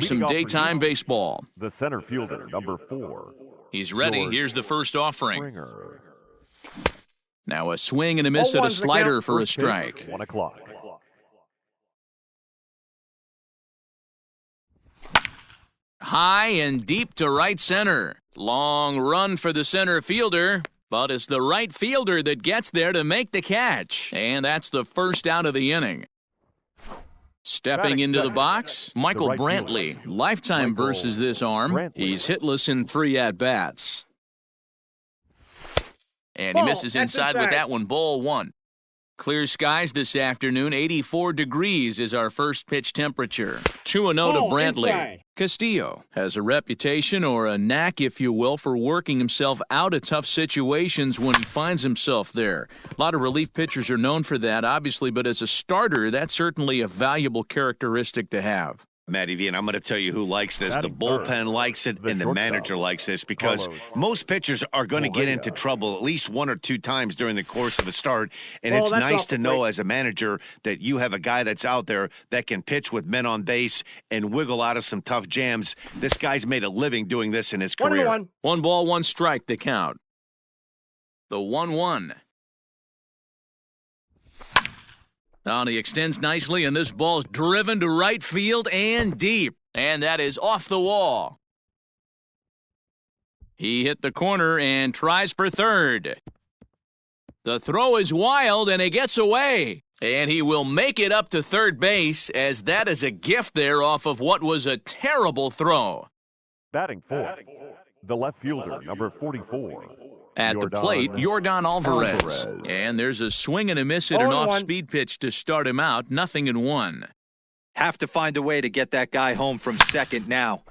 for some daytime baseball. The center fielder, number 4. He's ready. George Here's the first offering. Springer. Now a swing and a miss at a slider for a First pitch, strike. 1 o'clock. High and deep to right center. Long run for the center fielder, but it's the right fielder that gets there to make the catch. And that's the first out of the inning. Stepping into the box, Michael Brantley. Lifetime versus this arm. He's hitless in 3 at-bats. And he misses inside with that one, ball 1. Clear skies this afternoon, 84 degrees is our first pitch temperature. 2-0 to Brantley. Castillo has a reputation, or a knack, if you will, for working himself out of tough situations when he finds himself there. A lot of relief pitchers are known for that, obviously, but as a starter, that's certainly a valuable characteristic to have. Matty V, and I'm going to tell you who likes this. The bullpen likes it, and the manager likes this, because most pitchers are going to get into trouble at least 1 or 2 times during the course of a start, and it's nice to know as a manager that you have a guy that's out there that can pitch with men on base and wiggle out of some tough jams. This guy's made a living doing this in his career. 1 ball, 1 strike, the count. The 1-1. He extends nicely, and this ball's driven to right field and deep. And that is off the wall. He hit the corner and tries for third. The throw is wild, and he gets away. And he will make it up to third base, as that is a gift there off of what was a terrible throw. Batting 4th, the left fielder, number 44. At the plate, Yordan Alvarez. And there's a swing and a miss at an off-speed pitch to start him out. 0-1. Have to find a way to get that guy home from second now.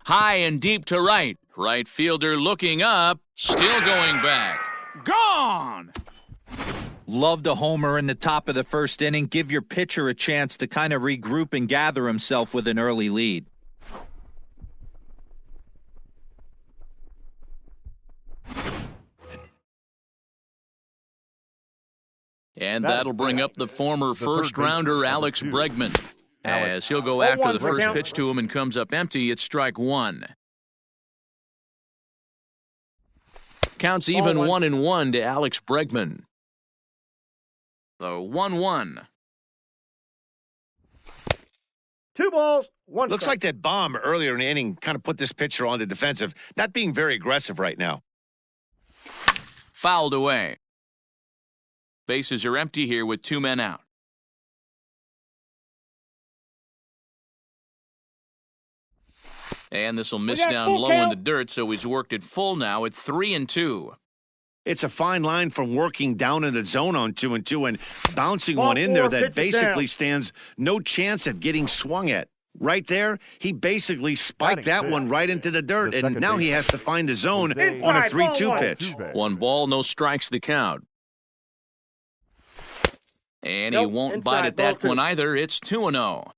High and deep to right. Right fielder looking up. Still going back. Gone! Loved a homer in the top of the first inning. Give your pitcher a chance to kind of regroup and gather himself with an early lead. And that'll bring up the former first-rounder Alex Bregman, as he'll go after the first pitch to him and comes up empty. It's strike 1. Counts even 1-1 to Alex Bregman. The 1-1. 2 balls, 1 Looks like that bomb earlier in the inning kind of put this pitcher on the defensive, not being very aggressive right now. Fouled away. Bases are empty here with 2 men out. And this will miss down low in the dirt, so he's worked it full now at 3-2. It's a fine line from working down in the zone on 2-2 and bouncing one in there that basically stands no chance at getting swung at. Right there, he basically spiked that one right into the dirt, and now he has to find the zone on a 3-2 pitch. 1 ball, no strikes the count. And he won't bite at that one either. It's 2-0.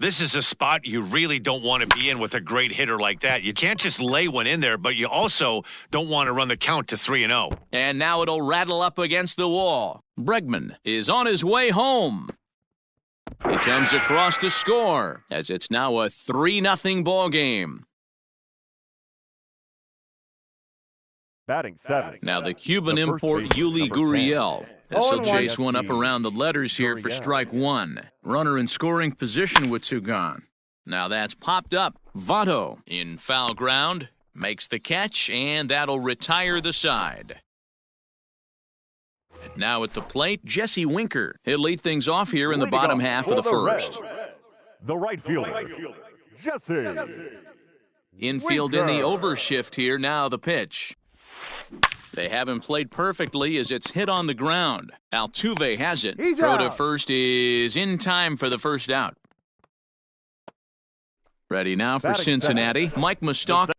This is a spot you really don't want to be in with a great hitter like that. You can't just lay one in there, but you also don't want to run the count to 3-0. And now it'll rattle up against the wall. Bregman is on his way home. He comes across to score, as it's now a 3-0 ball game. Batting 7. Now the Cuban import Yuli Gurriel. As he'll chase one up around the letters here for strike 1. Runner in scoring position with 2 gone. Now that's popped up. Votto in foul ground. Makes the catch, and that'll retire the side. Now at the plate, Jesse Winker. He'll lead things off here in the bottom half of the first. The right fielder, Jesse. Infield in the overshift here. Now the pitch. They haven't played perfectly as it's hit on the ground. Altuve has it. Throw to first is in time for the first out. Ready now for Cincinnati, Mike Moustakas.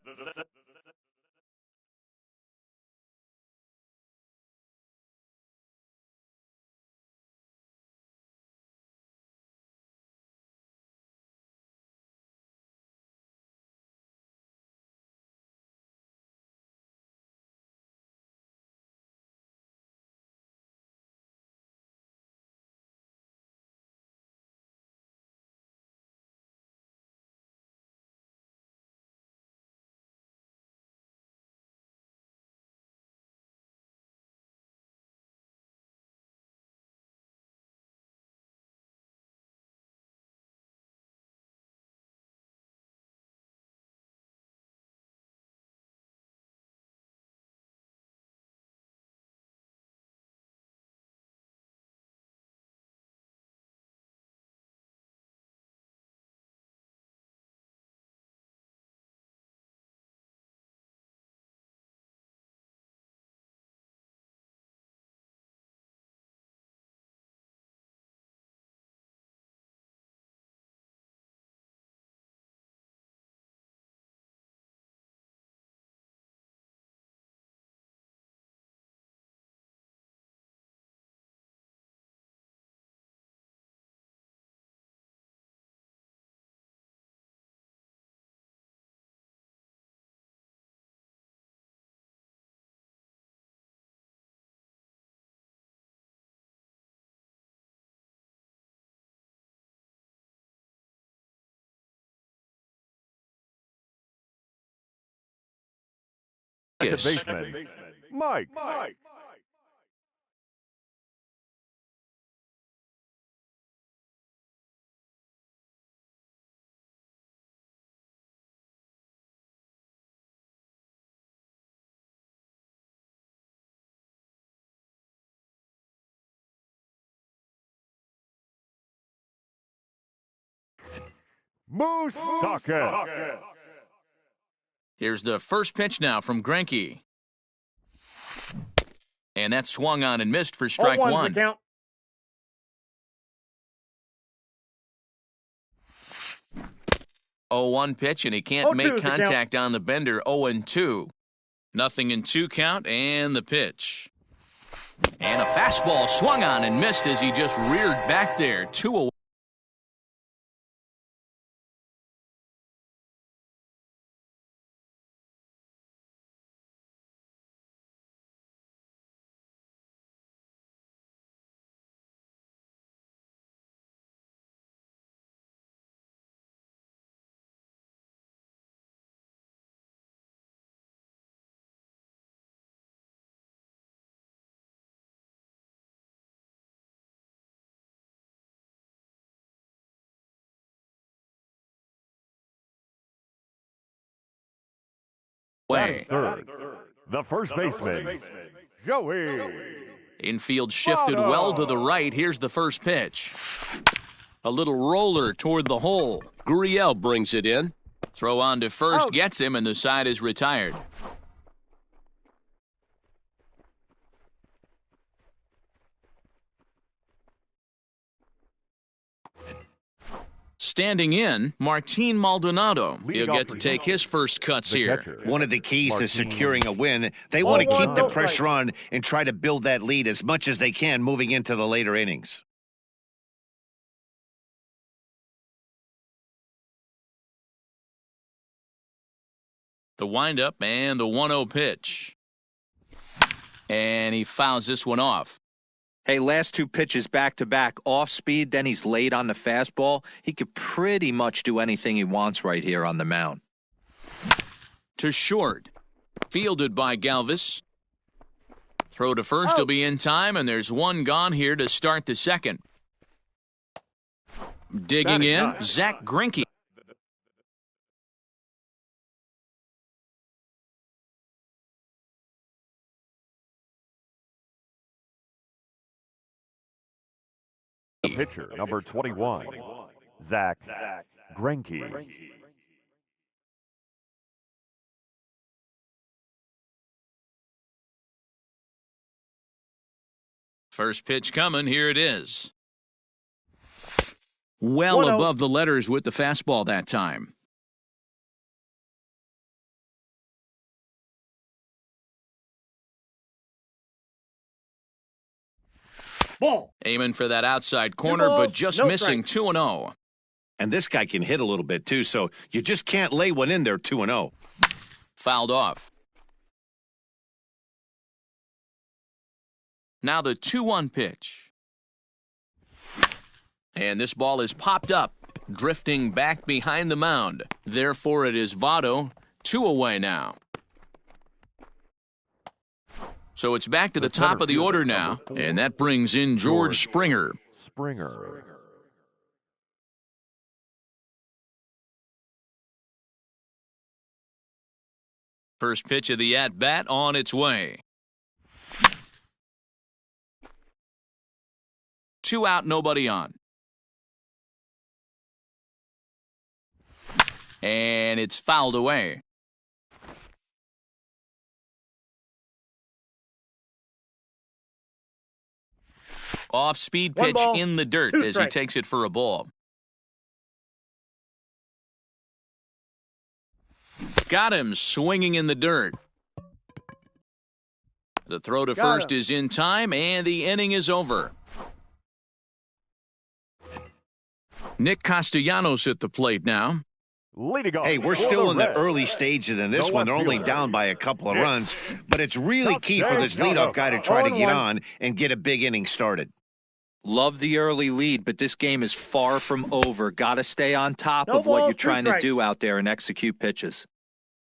Marcus. Baseman, Mike. Moose Tucker. Here's the first pitch now from Greinke. And that swung on and missed for strike one. The count. 0-1 pitch, and he can't make contact on the bender. 0-2. Nothing in 2 count, and the pitch. And a fastball swung on and missed as he just reared back there. 2-0. Way. Third, the first baseman, Joey. Infield shifted well to the right. Here's the first pitch. A little roller toward the hole. Gurriel brings it in. Throw on to first, gets him, and the side is retired. Standing in, Martin Maldonado. He'll get to take his first cuts here. One of the keys to securing a win, they want to keep the pressure on and try to build that lead as much as they can moving into the later innings. The windup and the 1-0 pitch. And he fouls this one off. Hey, last 2 pitches back-to-back, off speed, then he's late on the fastball. He could pretty much do anything he wants right here on the mound. To short. Fielded by Galvis. Throw to first will be in time, and there's one gone here to start the second. Digging in, Zach Greinke. The pitcher, number 21, Zach Greinke. First pitch coming, here it is. Well above the letters with the fastball that time. Ball. Aiming for that outside corner, but just missing. 2-0. And this guy can hit a little bit too, so you just can't lay one in there. 2-0. Fouled off. Now the 2-1 pitch. And this ball is popped up, drifting back behind the mound. Therefore, it is Votto, 2 away now. So it's back to the top of the order now, and that brings in George Springer. First pitch of the at-bat on its way. 2 out, nobody on. And it's fouled away. Off-speed pitch in the dirt as he takes it for a ball. Got him swinging in the dirt. The throw to first is in time, and the inning is over. Nick Castellanos at the plate now. Hey, we're still in the early stages in this one. They're only down by a couple of runs, but it's really key for this leadoff guy to try to get on and get a big inning started. Love the early lead, but this game is far from over. Got to stay on top of what you're trying to do out there and execute pitches.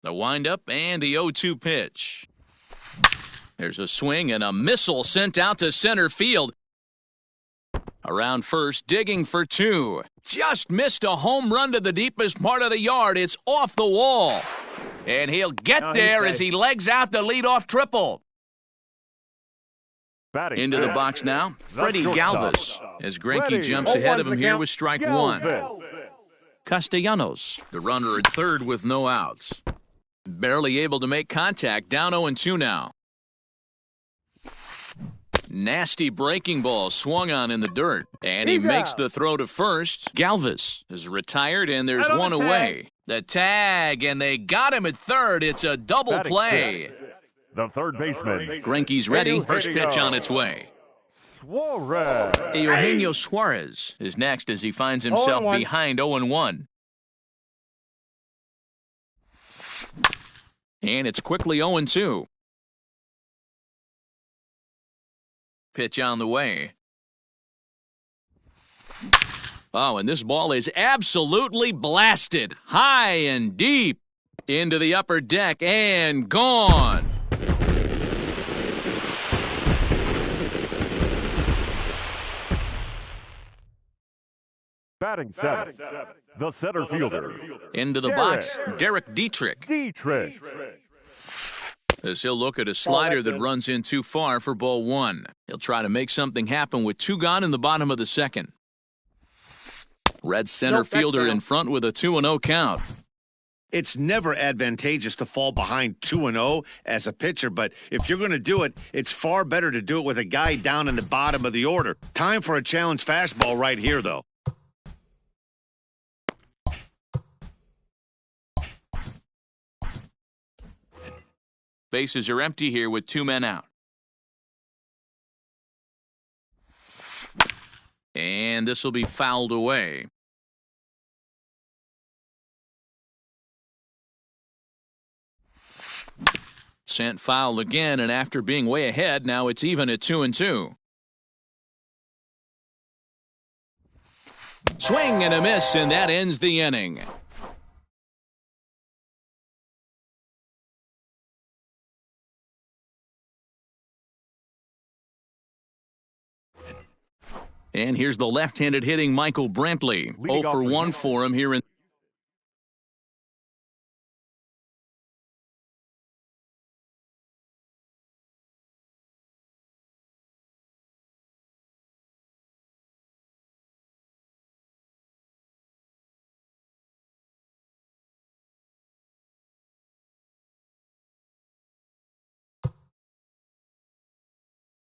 The windup and the 0-2 pitch. There's a swing and a missile sent out to center field. Around first, digging for 2. Just missed a home run to the deepest part of the yard. It's off the wall. And he'll get there as he legs out the leadoff triple. Batting Into the box now, Freddie Galvis, as Greinke jumps ahead of him here with strike 1. Castellanos, the runner at third with no outs. Barely able to make contact, down 0-2 now. Nasty breaking ball swung on in the dirt, and he makes the throw to first. Galvis is retired, and there's one away. The tag, and they got him at third. It's a double play. The third baseman. Greinke's ready. First pitch on its way. Suarez. Eugenio Suarez is next as he finds himself behind 0-1. And it's quickly 0-2. Pitch on the way. Oh, and this ball is absolutely blasted. High and deep into the upper deck and gone. Batting seventh. The center fielder. Into the box, Derek Dietrich. As he'll look at a slider that runs in too far for ball 1. He'll try to make something happen with 2 gone in the bottom of the second. Red center fielder in front with a 2-0 count. It's never advantageous to fall behind 2-0 as a pitcher, but if you're going to do it, it's far better to do it with a guy down in the bottom of the order. Time for a challenge fastball right here, though. Bases are empty here with 2 men out. And this will be fouled away. Sent foul again, and after being way ahead, now it's even at 2-2. Swing and a miss, and that ends the inning. And here's the left-handed hitting Michael Brantley. 0 for 1 for him here in.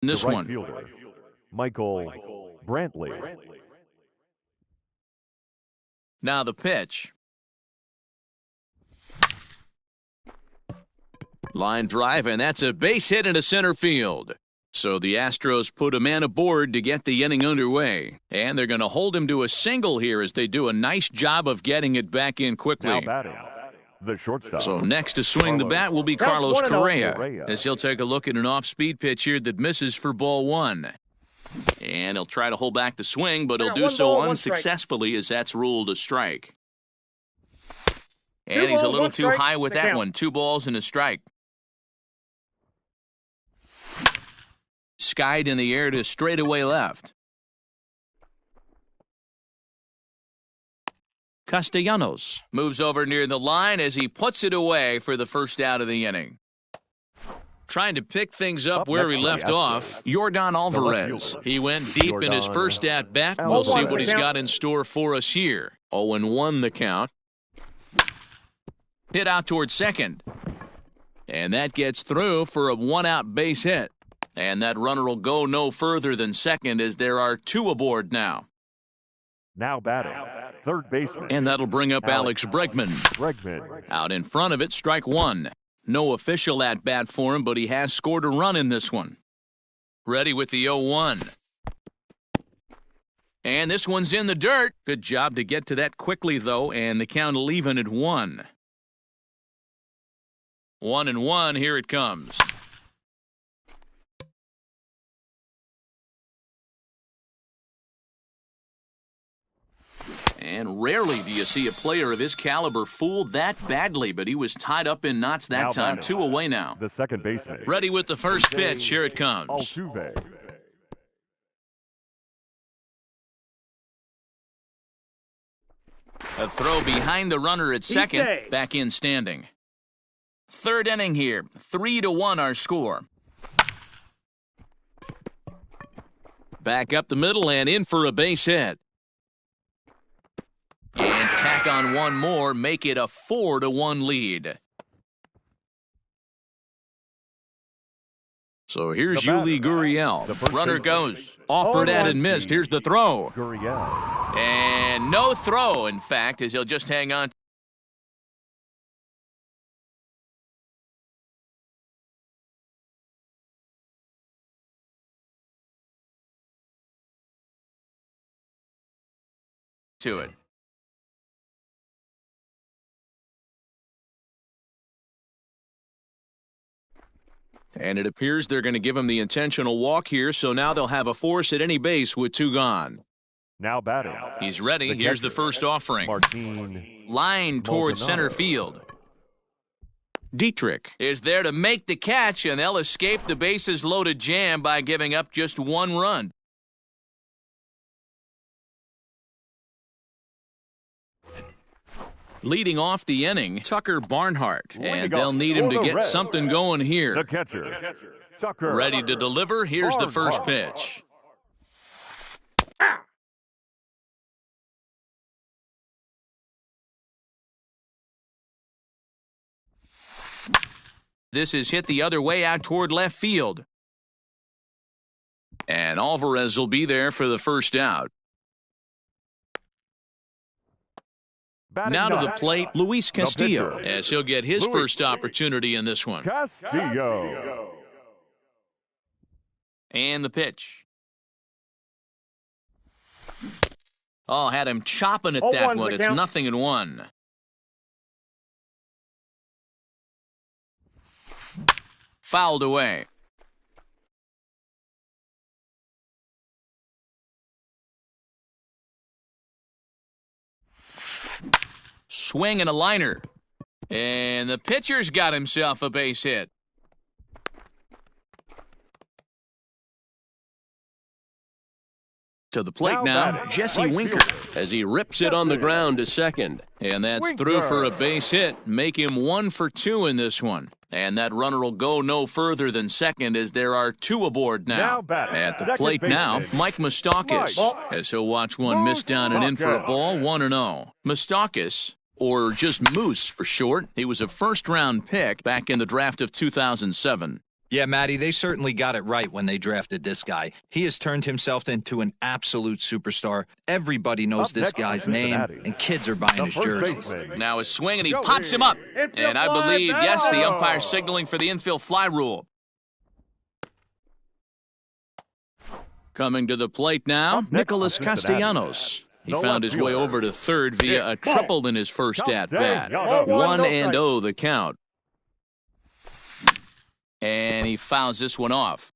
This one. Fielder, Michael Brantley. Now the pitch. Line drive, and that's a base hit into center field. So the Astros put a man aboard to get the inning underway. And they're going to hold him to a single here as they do a nice job of getting it back in quickly. Now batting, the shortstop. So next to swing the bat will be Carlos Correa, as he'll take a look at an off-speed pitch here that misses for ball 1. And he'll try to hold back the swing, but he'll do so unsuccessfully as that's ruled a strike. And he's a little too high with that one. 2 balls and a strike. Skied in the air to straightaway left. Castellanos moves over near the line as he puts it away for the first out of the inning. Trying to pick things up where he left off, Yordan Alvarez. He went deep in his first at-bat. We'll see what he's got in store for us here. 0-1 the count. Hit out towards second. And that gets through for a 1-out base hit. And that runner will go no further than second as there are 2 aboard now. Now batting, third baseman. And that'll bring up Alex Bregman. Out in front of it, strike 1. No official at-bat for him, but he has scored a run in this one. Ready with the 0-1. And this one's in the dirt. Good job to get to that quickly, though, and the count will even at 1. 1-1, here it comes. And rarely do you see a player of his caliber fooled that badly, but he was tied up in knots that time. 2 away now. The second baseman. Ready with the first pitch. Here it comes. Altuve. A throw behind the runner at second. Back in standing. Third inning here. 3-1 our score. Back up the middle and in for a base hit. And tack on one more, make it a 4-1 lead. So here's Yuli Gurriel. Runner goes. Offered at and missed. Here's the throw. Gurriel. And no throw, in fact, as he'll just hang on to it. And it appears they're going to give him the intentional walk here, so now they'll have a force at any base with 2 gone. Now batting. He's ready. Here's the first offering. Martin. Line towards center field. Dietrich is there to make the catch, and they'll escape the bases loaded jam by giving up just 1 run. Leading off the inning, Tucker Barnhart, and they'll need him to get something going here. The catcher. Tucker. Ready to deliver. Here's the first pitch. This is hit the other way out toward left field. And Alvarez will be there for the first out. Now to the plate, Luis Castillo, as he'll get his first opportunity in this one. Castillo. And the pitch. Oh, had him chopping at that one. It's 0-1. Fouled away. Swing and a liner. And the pitcher's got himself a base hit. To the plate now, Jesse Winker, as he rips it on the ground to second. And that's through for a base hit. Make him 1 for 2 in this one. And that runner will go no further than second as there are 2 aboard now. At the plate now, Mike Moustakas, as he'll watch one miss down and in for a ball, 1-0. Moustakas, or just Moose for short, he was a first-round pick back in the draft of 2007. Yeah, Matty, they certainly got it right when they drafted this guy. He has turned himself into an absolute superstar. Everybody knows this guy's name, and kids are buying his jerseys. Now a swing, and he pops him up. And I believe, yes, the umpire signaling for the infield fly rule. Coming to the plate now, Nicholas Castellanos. He found his way over to third via a triple in his first at-bat. 1-0 the count. And he fouls this one off.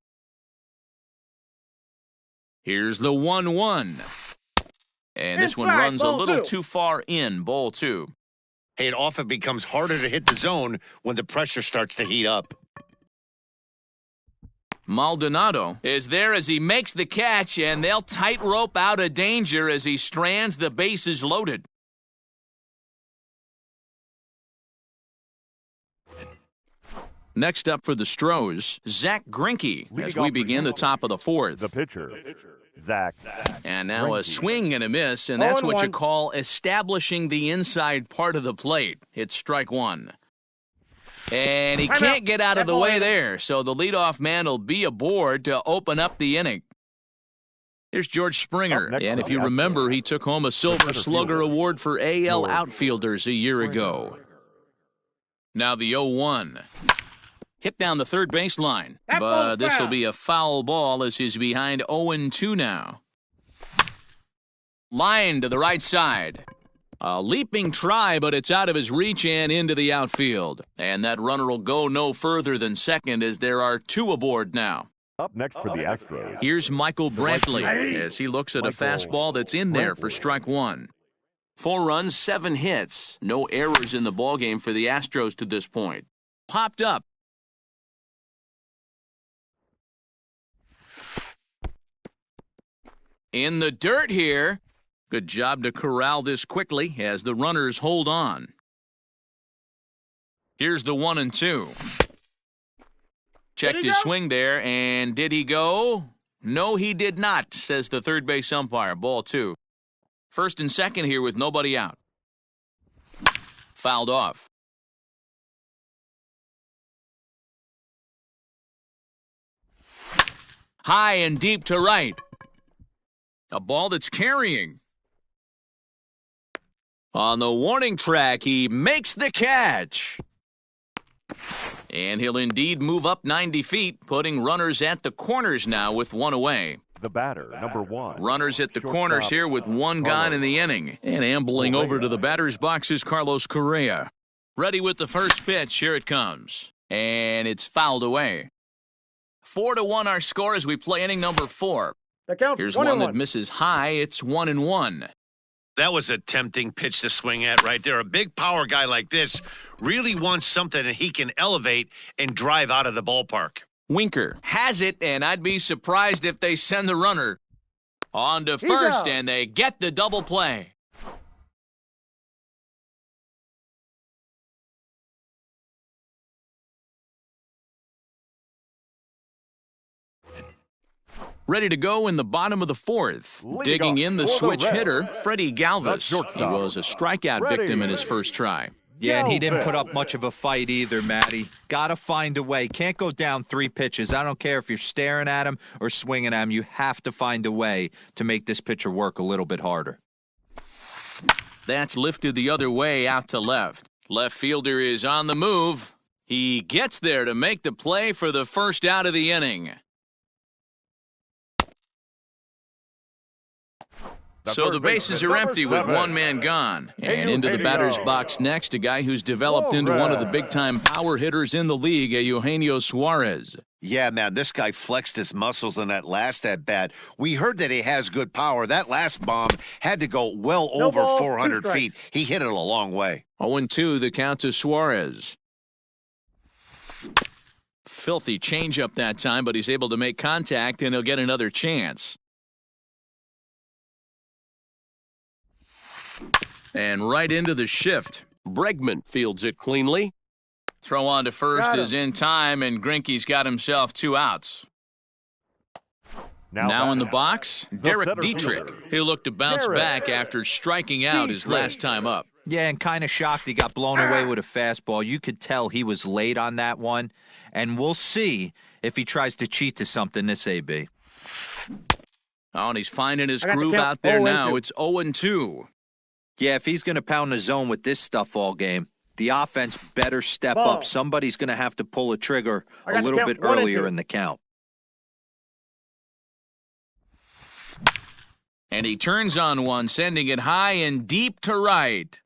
Here's the 1-1. And this one runs a little too far in, ball 2. Hey, it often becomes harder to hit the zone when the pressure starts to heat up. Maldonado is there as he makes the catch, and they'll tightrope out of danger as he strands the bases loaded. Next up for the Stros, Zach Greinke, as we begin the top of the 4th. The pitcher, Zach. And now a swing and a miss, and that's what you call establishing the inside part of the plate. It's strike 1. And he can't get out of the way there, so the leadoff man will be aboard to open up the inning. Here's George Springer, and if you remember, he took home a Silver Slugger Award for AL outfielders a year ago. Now the 0-1. Hit down the third baseline, but this will be a foul ball as he's behind 0-2 now. Line to the right side. A leaping try, but it's out of his reach and into the outfield. And that runner will go no further than second as there are 2 aboard now. Up next for the Astros. Here's Michael Brantley as he looks at a fastball that's in there for strike 1. 4 runs, 7 hits. No errors in the ballgame for the Astros to this point. Popped up. In the dirt here. Good job to corral this quickly as the runners hold on. Here's the 1-2. Checked his swing there, and did he go? No, he did not, says the third base umpire. Ball 2. First and second here with nobody out. Fouled off. High and deep to right. A ball that's carrying. On the warning track, he makes the catch. And he'll indeed move up 90 feet, putting runners at the corners now with 1 away. The batter, number 1. Runners at the corners here with 1 gone in the inning. And ambling over to the batter's box is Carlos Correa. Ready with the first pitch. Here it comes. And it's fouled away. 4-1 our score as we play inning number 4. Here's one that misses high. It's 1-1. That was a tempting pitch to swing at right there. A big power guy like this really wants something that he can elevate and drive out of the ballpark. Winker has it, and I'd be surprised if they send the runner on to first, and they get the double play. Ready to go in the bottom of the 4th. Digging in the switch hitter, Freddie Galvis. He was a strikeout victim in his first try. Yeah, and he didn't put up much of a fight either, Matty. Gotta find a way. Can't go down 3 pitches. I don't care if you're staring at him or swinging at him. You have to find a way to make this pitcher work a little bit harder. That's lifted the other way out to left. Left fielder is on the move. He gets there to make the play for the first out of the inning. So the bases are empty with 1 man gone. And into the batter's box next, a guy who's developed into one of the big-time power hitters in the league, Eugenio Suarez. Yeah, man, this guy flexed his muscles in that last at-bat. We heard that he has good power. That last bomb had to go well over 400 feet. He hit it a long way. 0-2, the count to Suarez. Filthy changeup that time, but he's able to make contact, and he'll get another chance. And right into the shift. Bregman fields it cleanly. Throw on to first is in time, and Greinke's got himself 2 outs. Now in the box, Derek Dietrich. He'll look to bounce back after striking out his last time up. Yeah, and kind of shocked he got blown away with a fastball. You could tell he was late on that one, and we'll see if he tries to cheat to something this AB. Oh, and he's finding his groove out there now. It's 0-2. Yeah, if he's going to pound the zone with this stuff all game, the offense better step up. Somebody's going to have to pull a trigger a little bit earlier in the count. And he turns on one, sending it high and deep to right.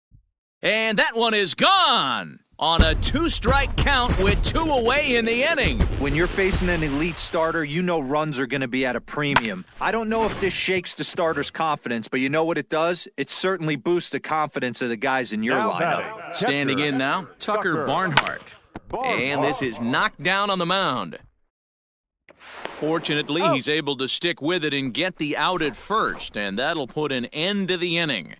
And that one is gone on a 2-strike count with 2 away in the inning. When you're facing an elite starter, you know runs are going to be at a premium. I don't know if this shakes the starter's confidence, but you know what it does? It certainly boosts the confidence of the guys in your lineup. Standing in now, Tucker Barnhart. And this is knocked down on the mound. Fortunately, he's able to stick with it and get the out at first, and that'll put an end to the inning.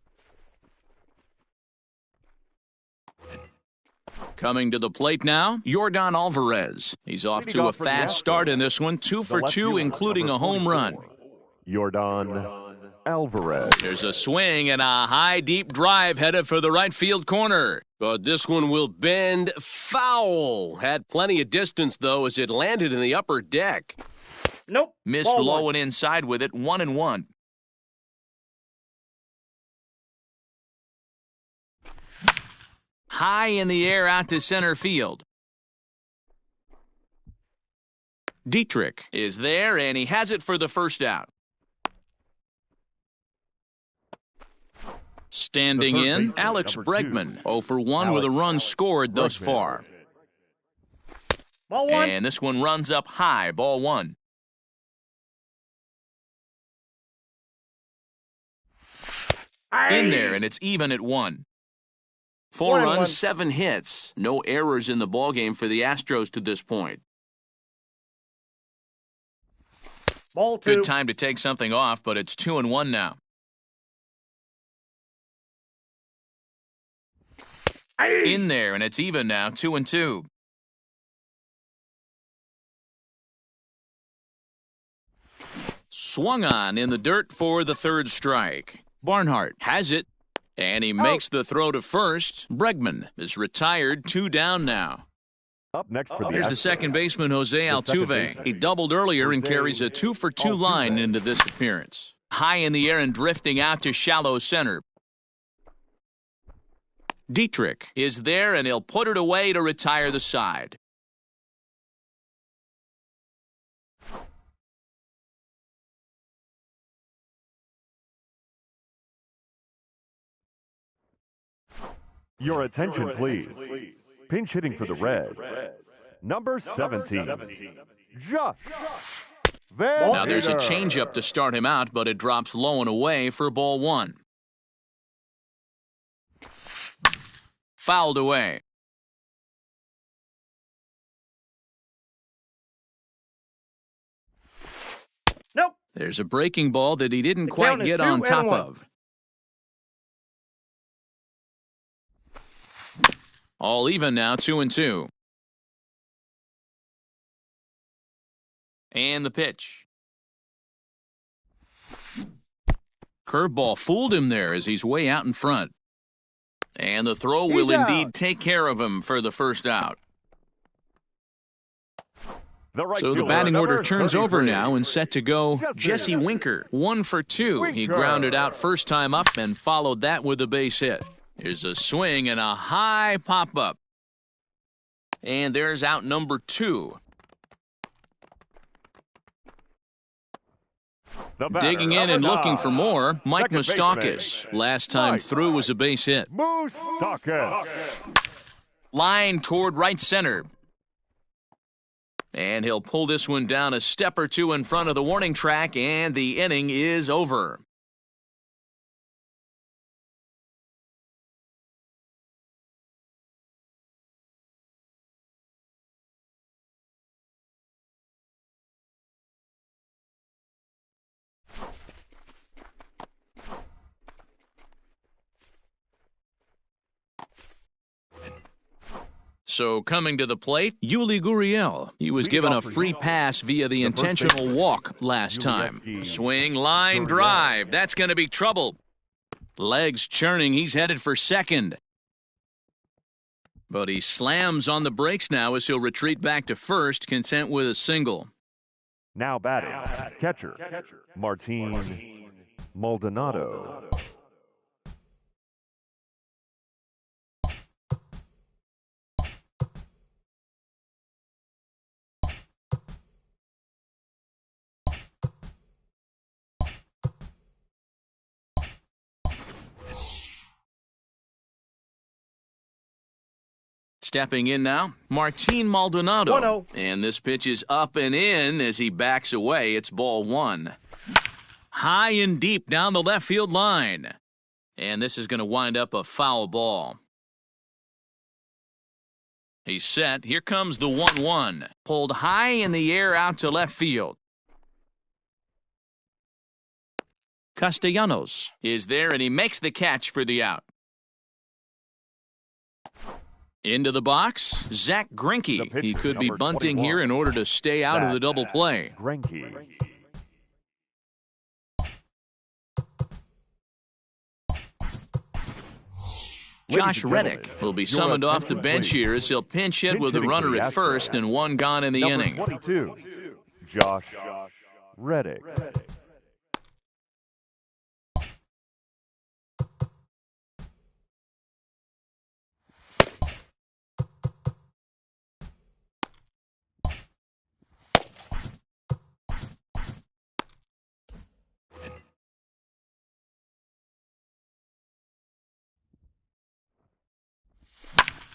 Coming to the plate now, Yordan Alvarez. He's off to a fast start in this one, 2 for 2, including a home run. Yordan Alvarez. There's a swing and a high, deep drive headed for the right field corner. But this one will bend foul. Had plenty of distance, though, as it landed in the upper deck. Nope. Missed low and inside with it, 1-1. High in the air out to center field. Dietrich is there, and he has it for the first out. Standing in, Alex Bregman, 0 for 1 with a run scored thus far. Ball 1. And this one runs up high, ball 1. In there, and it's even at 1. 4 1-1. runs, 7 hits. No errors in the ballgame for the Astros to this point. Ball 2. Good time to take something off, but it's 2-1 now. In there, and it's even now, 2-2. Swung on in the dirt for the 3rd strike. Barnhart has it, and he makes the throw to first. Bregman is retired, 2 down now. Up next for the Here's the Astros, second baseman, Jose second Altuve. baseman, He doubled earlier and Jose carries a 2-for-2 Altuve. line into this appearance. High in the air and drifting out to shallow center. Dietrich is there, and he'll put it away to retire the side. Your attention, please. Pinch hitting for the Reds. Number 17, Josh Van Now there's a Meter. changeup to start him out, but it drops low and away for ball 1. Fouled away. Nope. There's a breaking ball that he didn't The quite count is get on 2-1. top of. All even now, 2-2. And the pitch. Curveball fooled him there as he's way out in front. And the throw will He's out. indeed take care of him for the first out. The right So the fielder, batting order number turns over 33, now and set to go Jesse Winker. 1 for 2. He Winker. grounded out first time up and followed that with a base hit. Here's a swing and a high pop-up. And there's out number 2. The batter, Digging in number and looking 9, for more, Mike second baseman, Moustakas. Last time Mike through was a base hit. Moustakas. Line toward right center. And he'll pull this one down a step or two in front of the warning track, and the inning is over. So coming to the plate, Yuli Gurriel. He was given a free pass via the intentional walk last time. Swing, line, drive. That's going to be trouble. Legs churning. He's headed for second. But he slams on the brakes now as he'll retreat back to first, content with a single. Now batting, catcher, Martin Maldonado. Stepping in now, Martin Maldonado. 1-0. And this pitch is up and in as he backs away. It's ball 1. High and deep down the left field line. And this is going to wind up a foul ball. He's set. Here comes the 1-1. Pulled high in the air out to left field. Castellanos is there, and he makes the catch for the out. Into the box, Zach The Greinke. pitcher, He could be number bunting 21. here in order to stay out of the double play. Greinke. Josh Ladies and Reddick gentlemen, will be your summoned off the attention, bench please. here as he'll pinch hit Pinch with a hitting for runner the at Astros. first and 1 gone in the Number inning. 22, Josh Reddick.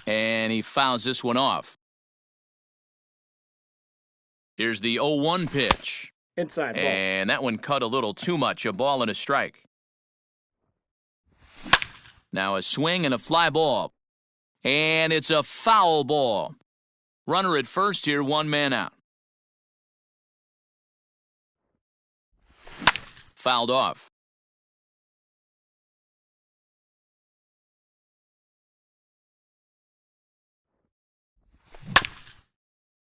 And he fouls this one off. Here's the 0-1 pitch. Inside ball. And that one cut a little too much. A ball and a strike. Now a swing and a fly ball. And it's a foul ball. Runner at first here, 1 man out. Fouled off.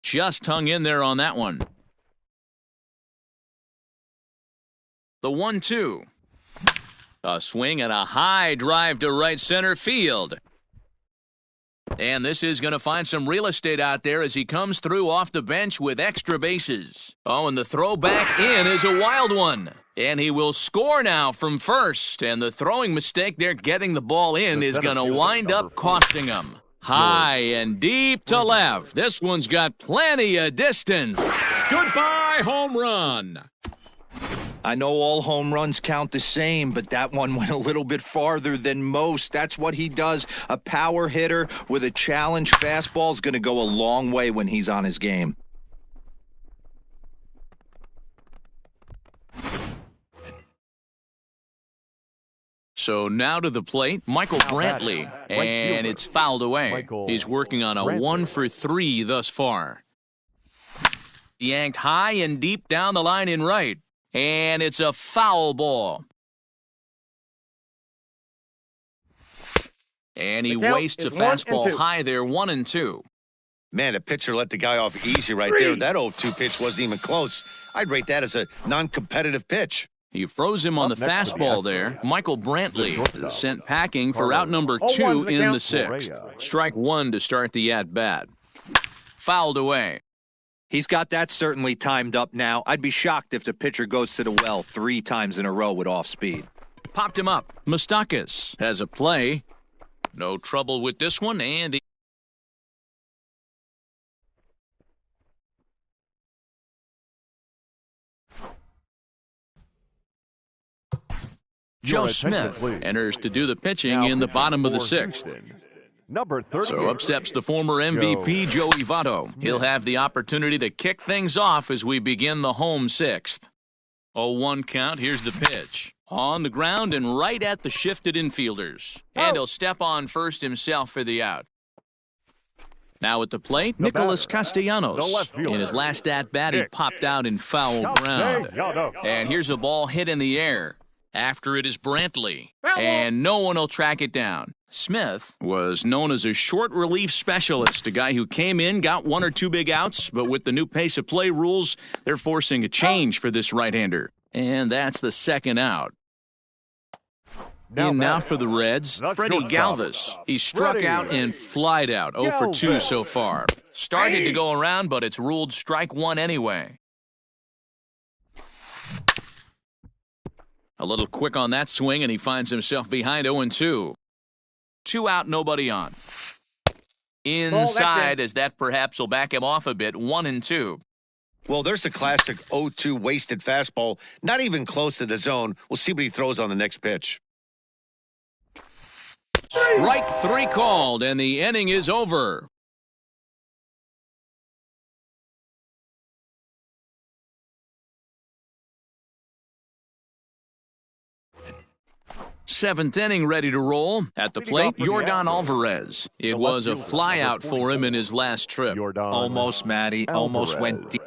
Just hung in there on that one. The 1-2. A swing and a high drive to right center field. And this is going to find some real estate out there as he comes through off the bench with extra bases. Oh, and the throw back in is a wild one. And he will score now from first. And the throwing mistake there getting the ball in is going to wind up costing him. High and deep to left. This one's got plenty of distance. Goodbye, home run. I know all home runs count the same, but that one went a little bit farther than most. That's what he does. A power hitter with a challenge fastball is going to go a long way when he's on his game. So now to the plate, Michael Brantley, and it's fouled away. He's working on a 1-for-3 thus far. Yanked high and deep down the line in right, and it's a foul ball. And he wastes a fastball high there, 1-2. Man, the pitcher let the guy off easy right there. That 0-2 pitch wasn't even close. I'd rate that as a non-competitive pitch. He froze him on the fastball there. Michael Brantley is sent packing for out number 2 in the 6th. Strike 1 to start the at-bat. Fouled away. He's got that certainly timed up now. I'd be shocked if the pitcher goes to the well 3 times in a row with off speed. Popped him up. Moustakas has a play. No trouble with this one, and the Joe Smith enters to do the pitching in the bottom of the 6th. So up steps the former MVP, Joey Votto. He'll have the opportunity to kick things off as we begin the home 6th. 0-1 count. Here's the pitch. On the ground and right at the shifted infielders. And he'll step on first himself for the out. Now at the plate, Nicholas Castellanos. In his last at-bat, he popped out in foul ground. And here's a ball hit in the air. After it is Brantley, and no one will track it down. Smith was known as a short relief specialist, a guy who came in, got 1 or 2 big outs, but with the new pace of play rules, they're forcing a change for this right-hander. And that's the 2nd out. Now for the Reds, Freddie Galvis. He struck out and flied out, 0 for 2 so far. Started to go around, but it's ruled strike 1 anyway. A little quick on that swing, and he finds himself behind 0-2. 2 out, nobody on. Inside, as that perhaps will back him off a bit, 1-2. Well, there's the classic 0-2 wasted fastball. Not even close to the zone. We'll see what he throws on the next pitch. Strike 3 called, and the inning is over. Seventh inning ready to roll. At the plate, Yordan Alvarez. It was a flyout for him in his last trip. Almost, Matty. Almost went deep.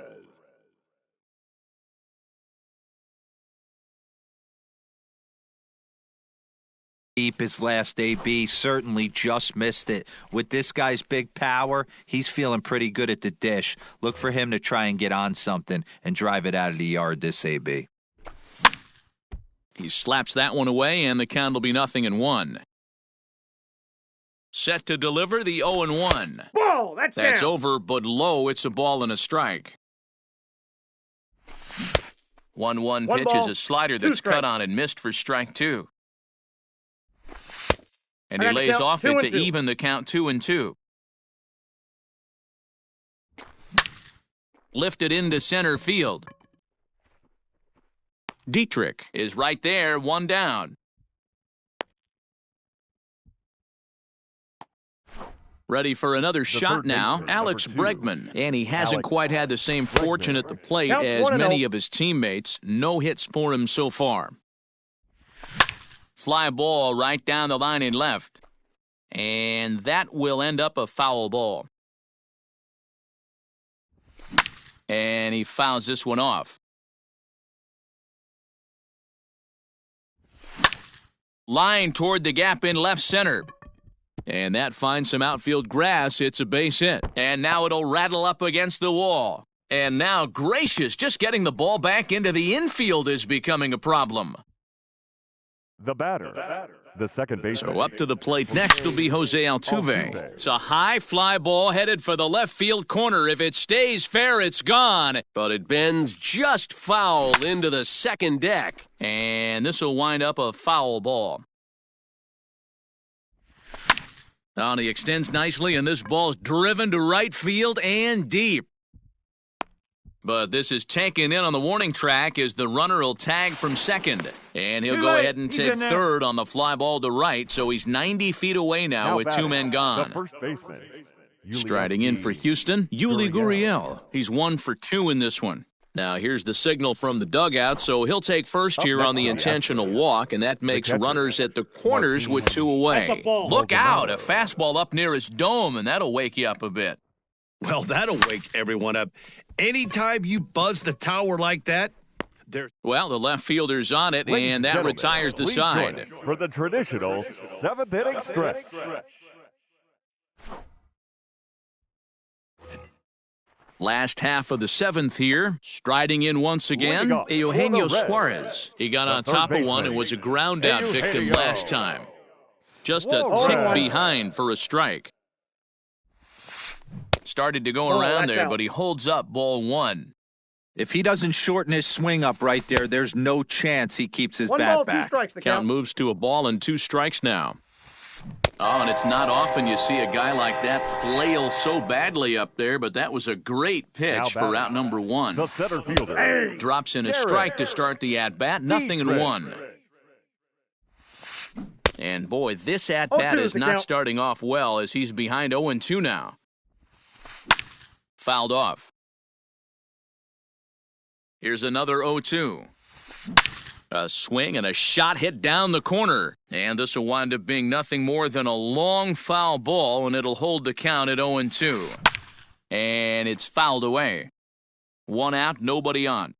His last AB, certainly just missed it. With this guy's big power, he's feeling pretty good at the dish. Look for him to try and get on something and drive it out of the yard this AB. He slaps that one away, and the count will be 0-1. Set to deliver the 0-1. Ball, that's over, but low. It's a ball and a strike. 1-1 pitch is a slider that's cut on and missed for strike 2. And he lays off it to even the count 2-2. Lifted into center field. Dietrich is right there, 1 down. Ready for another shot now, Alex Bregman. And he hasn't quite had the same fortune at the plate as many of his teammates. No hits for him so far. Fly ball right down the line in left. And that will end up a foul ball. And he fouls this one off. Line toward the gap in left center. And that finds some outfield grass. It's a base hit. And now it'll rattle up against the wall. And now, gracious, just getting the ball back into the infield is becoming a problem. The batter, the second baseman. So up to the plate next will be Jose Altuve. It's a high fly ball headed for the left field corner. If it stays fair, it's gone. But it bends just foul into the second deck. And this will wind up a foul ball. Now he extends nicely, and this ball's driven to right field and deep. But this is taken in on the warning track as the runner will tag from second. And he'll go ahead and take third on the fly ball to right, so he's 90 feet away now with two men gone. The first baseman. Striding in for Houston, Yuli Gurriel. He's 1 for 2 in this one. Now here's the signal from the dugout, so he'll take first here on the intentional walk, and that makes runners at the corners with 2 away. Look out, a fastball up near his dome, and that'll wake you up a bit. Well, that'll wake everyone up. Anytime you buzz the tower like that, well, the left fielder's on it, and that retires the side. For the traditional 7th inning stretch. Last half of the 7th here. Striding in once again, Eugenio Suarez. He got on top of one and was a ground out victim last time. Just a tick behind for a strike. Started to go around there, but he holds up ball 1. If he doesn't shorten his swing up right there, there's no chance he keeps his bat back. Count moves to a ball and 2 strikes now. Oh, and it's not often you see a guy like that flail so badly up there, but that was a great pitch for out number 1. The center fielder. Drops in a strike to start the at-bat, 0-1. And boy, this at-bat is not starting off well as he's behind 0-2 now. Fouled off. Here's another 0-2. A swing and a shot hit down the corner. And this will wind up being nothing more than a long foul ball, and it'll hold the count at 0-2. And it's fouled away. 1 out, nobody on.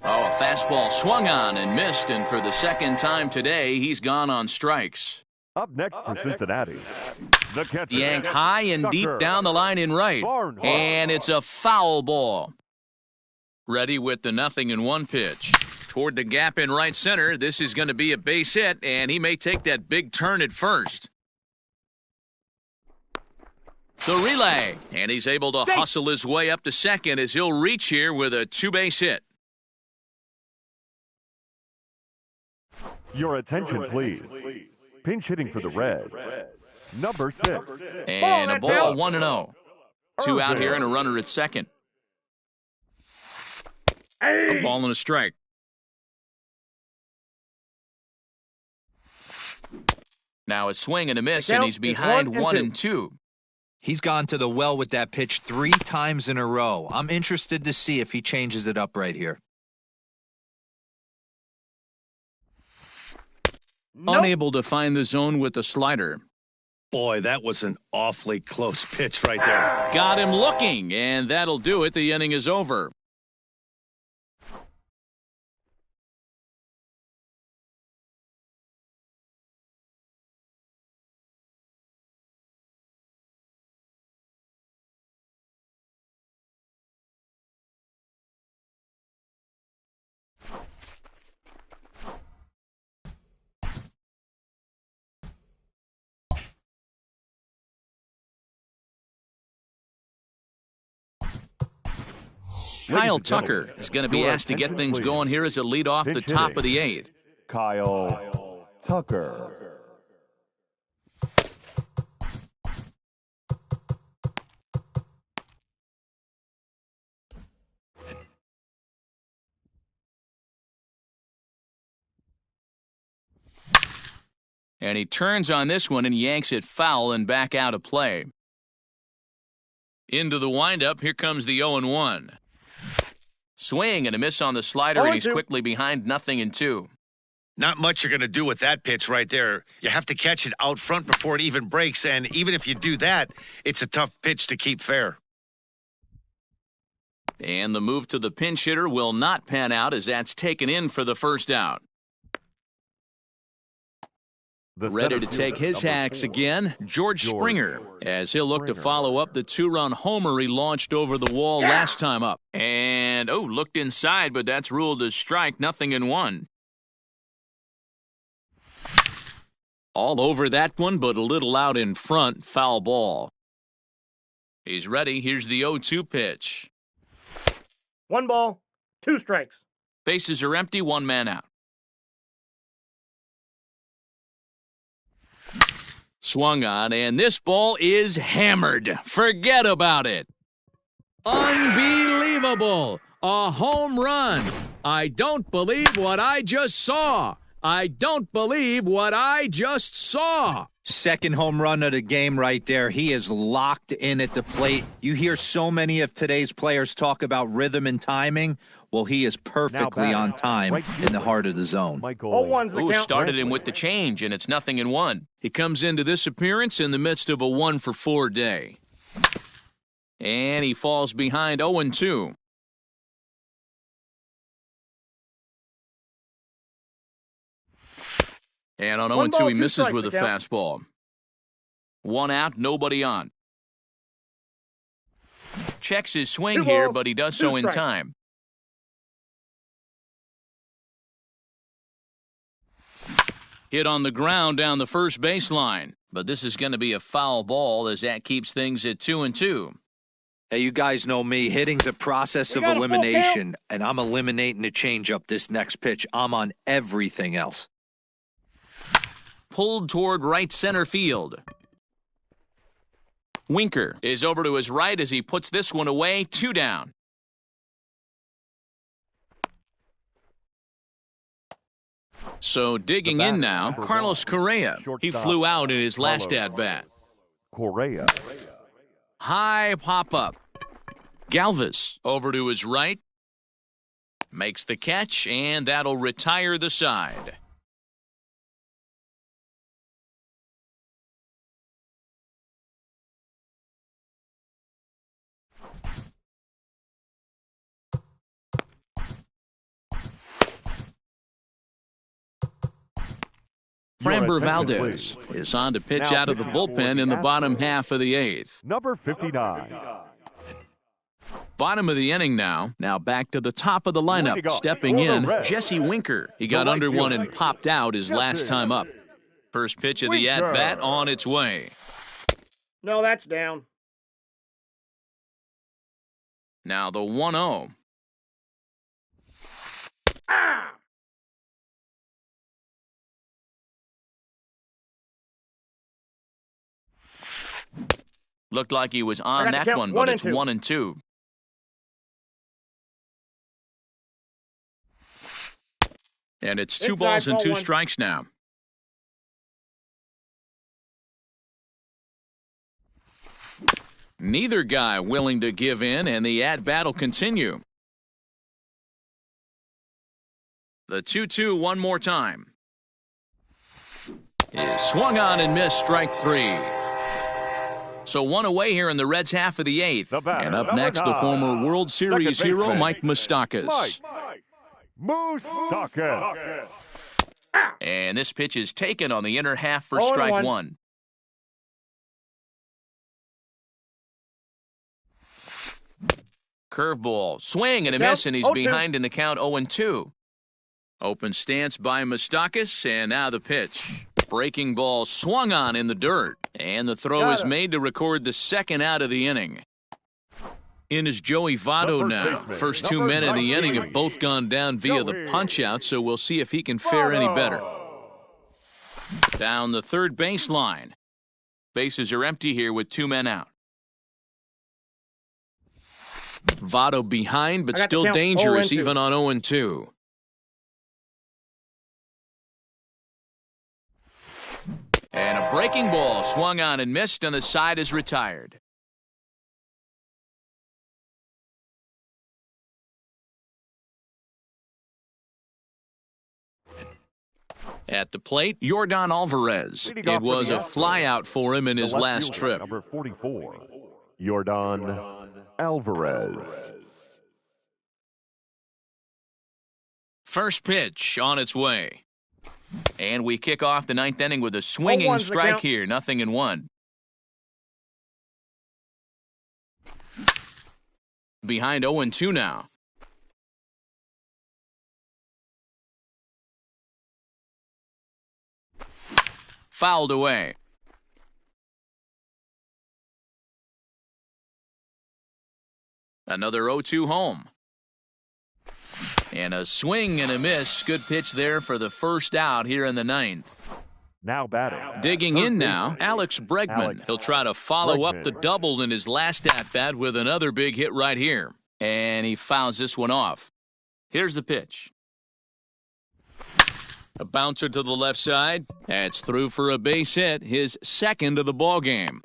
Oh, a fastball swung on and missed, and for the second time today, he's gone on strikes. Up next for Cincinnati, the catcher. Yanked high and deep down the line in right. And it's a foul ball. Ready with the 0-1 pitch. Toward the gap in right center. This is going to be a base hit, and he may take that big turn at first. The relay. And he's able to hustle his way up to second as he'll reach here with a 2-base hit. Your attention, please. Pinch hitting for the Reds, number 6. And a ball, 1-0. 2 out here and a runner at second. A ball and a strike. Now a swing and a miss, and he's behind 1-2. He's gone to the well with that pitch 3 times in a row. I'm interested to see if he changes it up right here. Unable to find the zone with the slider. Boy, that was an awfully close pitch right there. Got him looking, and that'll do it. The inning is over. Kyle Tucker is going to be asked to get things going here as a lead off the top of the 8th. Kyle Tucker. And he turns on this one and yanks it foul and back out of play. Into the windup, here comes the 0-1. Swing and a miss on the slider, and he's quickly behind 0-2. Not much you're going to do with that pitch right there. You have to catch it out front before it even breaks, and even if you do that, it's a tough pitch to keep fair. And the move to the pinch hitter will not pan out as that's taken in for the first out. Ready to take his hacks again, George Springer, as he'll look to follow up the two-run homer he launched over the wall last time up. And, looked inside, but that's ruled as strike, 0-1. All over that one, but a little out in front, foul ball. He's ready, here's the 0-2 pitch. 1 ball, 2 strikes. Bases are empty, 1 man out. Swung on, and this ball is hammered. Forget about it. Unbelievable. A home run. I don't believe what I just saw. I don't believe what I just saw. Second home run of the game right there. He is locked in at the plate. You hear so many of today's players talk about rhythm and timing. Well, he is perfectly on time in the heart of the zone. Started him with the change, and it's 0-1. He comes into this appearance in the midst of a 1-for-4 day. And he falls behind 0-2. And on 0-2, he misses with a fastball. 1 out, nobody on. Checks his swing here, but he does so in time. Hit on the ground down the first baseline. But this is going to be a foul ball as that keeps things at 2-2. Hey, you guys know me. Hitting's a process of elimination, and I'm eliminating the changeup this next pitch. I'm on everything else. Pulled toward right center field. Winker is over to his right as he puts this one away. 2 down. So digging in now, Carlos Correa. He flew out in his last at-bat. Correa. High pop-up. Galvis over to his right. Makes the catch, and that'll retire the side. Framber Valdez is on to pitch out of the bullpen in the bottom half of the 8th. Number 59. Bottom of the inning now. Now back to the top of the lineup. Stepping in, Jesse Winker. He got under one and popped out his last time up. First pitch of the at-bat on its way. No, that's down. Now the 1-0. Looked like he was on that one, but it's 1-2. And it's 2 balls and 2 strikes now. Neither guy willing to give in, and the at-bat will continue. The 2-2 one more time. Is swung on and missed, strike 3. So 1 away here in the Reds' half of the 8th. And up next, the former World Series hero, Mike Moustakas. Moustakas. And this pitch is taken on the inner half for strike 1. Curveball, swing and a miss, and he's behind in the count 0-2. Open stance by Moustakas, and now the pitch. Breaking ball swung on in the dirt, and the throw is made to record the second out of the inning. In is Joey Votto now. First 2 men in the inning have both gone down via the punch-out, so we'll see if he can fare any better. Down the third baseline. Bases are empty here with 2 men out. Votto behind, but still dangerous even on 0-2. And a breaking ball swung on and missed, and the side is retired. At the plate, Yordan Alvarez. It was a flyout for him in his last trip. Number 44, Yordan Alvarez. First pitch on its way. And we kick off the ninth inning with a swinging strike here, 0-1. Behind 0-2 now. Fouled away. Another 0-2 home. And a swing and a miss. Good pitch there for the first out here in the ninth. Now batting. Digging in now, Alex Bregman. He'll try to follow up the double in his last at-bat with another big hit right here. And he fouls this one off. Here's the pitch. A bouncer to the left side. That's through for a base hit, his second of the ball game.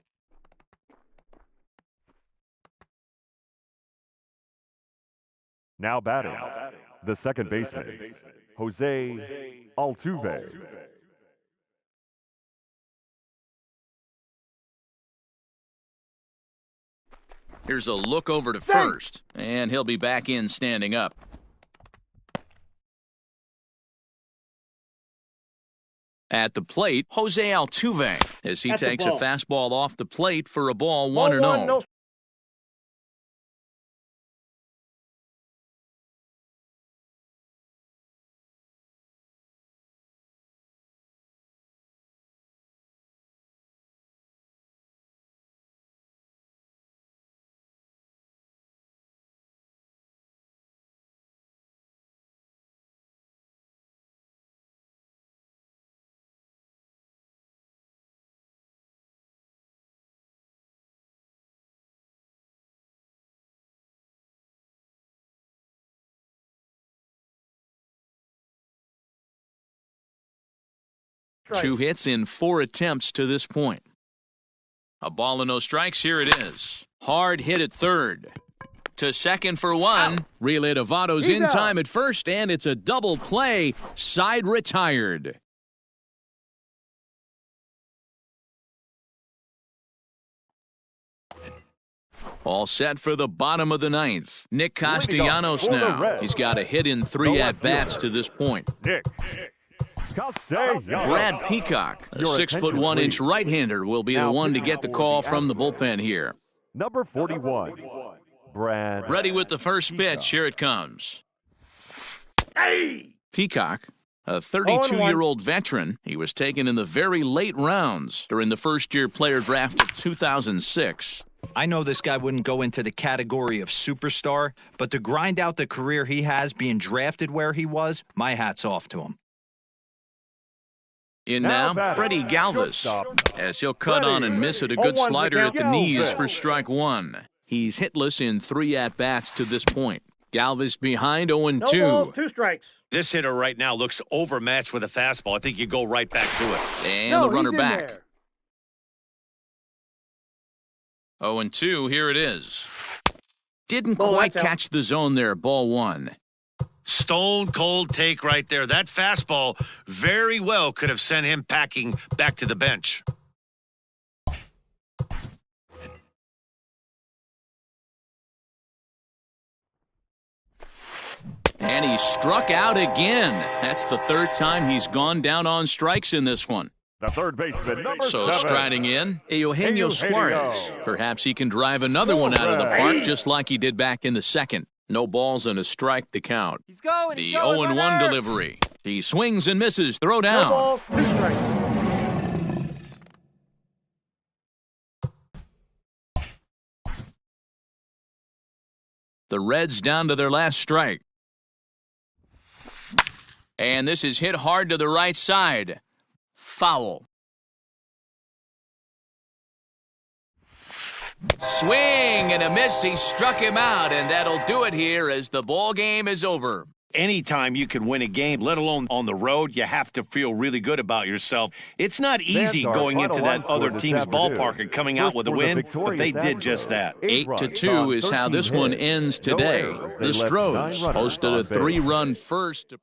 Now batting, the second baseman, Jose Altuve. Here's a look over to first, and he'll be back in standing up. At the plate, Jose Altuve, as he takes a fastball off the plate for a ball 1-0. Two hits in 4 attempts to this point. A ball and no strikes. Here it is. Hard hit at third. To second for one. Relay to Votto's in time at first, and it's a double play. Side retired. All set for the bottom of the ninth. Nick Castellanos now. He's got a hit in 3 at-bats to this point. Brad Peacock, a 6'1" right-hander, will be the one to get the call from the bullpen here. Number 41, Brad. Ready with the first pitch. Here it comes. Peacock, a 32-year-old veteran. He was taken in the very late rounds during the first-year player draft of 2006. I know this guy wouldn't go into the category of superstar, but to grind out the career he has being drafted where he was, my hat's off to him. In now, Freddie Galvis, as he'll cut on and miss it. A good slider at the knees for strike one. He's hitless in 3 at-bats to this point. Galvis behind 0-2. No balls, 2 strikes. This hitter right now looks overmatched with a fastball. I think you go right back to it. And the runner back. 0-2, here it is. Didn't quite catch the zone there, ball 1. Stone cold take right there. That fastball very well could have sent him packing back to the bench. And he struck out again. That's the 3rd time he's gone down on strikes in this one. The third baseman, number 7. Striding in, Eugenio Suarez. Perhaps he can drive another one out of the park just like he did back in the 2nd. No balls and a strike to count. He's going. The 0-1 delivery. He swings and misses. Throw down. No balls, 2 strikes. The Reds down to their last strike. And this is hit hard to the right side. Foul. Swing and a miss. He struck him out, and that'll do it here as the ball game is over. Anytime you can win a game, let alone on the road, you have to feel really good about yourself. It's not easy going into that other team's ballpark and coming out with a win, but they did just that. 8-2 is how this one ends today. The Stros posted a 3-run first.